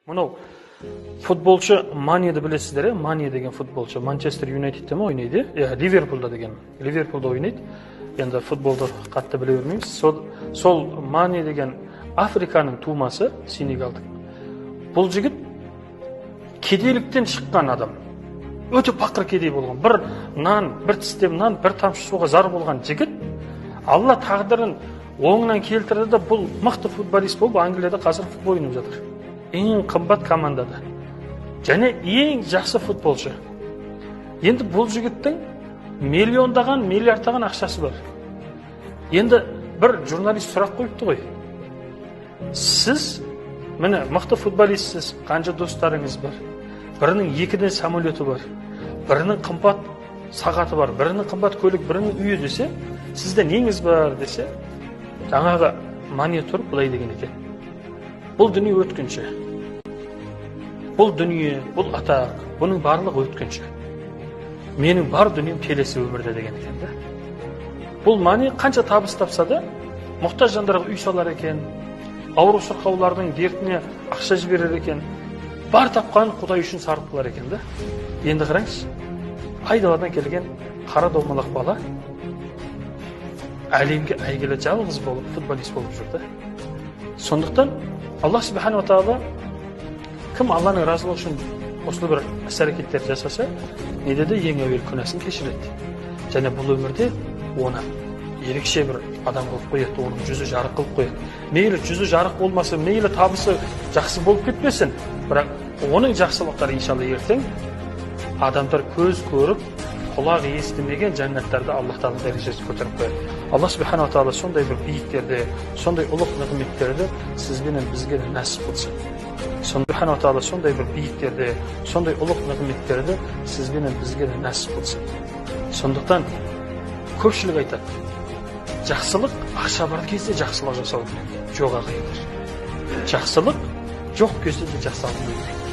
Мынау футболшы Маньеді білесіздер, Мани деген футболшы Манчестер Юнайтедте ме ойнайды? Ливерпулда деген. Ливерпулда ойнайды. Енді футболды қатты біле бермейміз. Сол Мани деген Африканың тумасы, Сенегалдық. Бұл жігіт кедейліктен шыққан адам. Өте пақыр кедей болған. Бір нан, бір тістеп нан, бір тамшы суға зар болған жігіт. Алла тағдырын оңынан келтірді де бұл мықты футболист болып Англияда қазір футбол ойнап жатыр. Ең қымбат командада. Және ең жақсы футболшы. Енді бұл жігіттің миллиондаған, миллиардтаған ақшасы бар. Енді бір журналист сұрақ қойыпты ғой. Сіз, міне, мықты футболистсіз, қанша достарыңыз бар. Бірінің 2 самолеті бар. Бірінің қымбат сағаты бар. Бірінің қымбат көлік, бірінің үйі десе, сізде неңіз бар десе, жаңағы Мани тұрып былай деген екен. Бұл дүние өткінші. Бұл дүние, бұл атақ, бұның барлығы өткінші. Менің бар дүнием келесі өмірде деген екен да. Бұл Мани қанша табыс тапса да, мұқтаж жандарға үй салар екен, ауру сырқаулардың дертіне ақша жіберер екен, бар тапқан Құдай үшін сарып қылар екен да. Енді қараңыз, айдаладан келген қара домалақ бала әлемге әйгілі жалғыз болып, футболист болып жүрді. Сондықтан Аллах Субхану ва Тағала кім Алланың разылығы үшін осылай бір іс-әрекеттер жасаса, не деді, ең әуел күнәсін кешіреді. Және бұл өмірде оны ерекше бір адам қылып қояды, оның жүзі жарық қылып қояды. Мейлі жүзі жарық болмаса, мейлі табысы жақсы болып кетпесін, бірақ оның жақсылықтары иншалла ертең адамдар көз көріп, құлақ естімеген жәннаттарды Аллах Тағала дәрежесін көтеріп қояды. Аллах Субхану ва Тағала сондай бір биіктерді, сондай ұлық нығметтерді сізбенен бізге де нәсіп қылсын. Субхану ва Тағала сондай бір биіктерді, сондай ұлық нығметтерді сізбенен бізге де нәсіп қылсын. Сондықтан көпшілік айтады, жақсылық ақша бар кезде жақсылық жасау керек. Жоқ ағайындар. Жақсылық жоқ кезде де жасалу керек.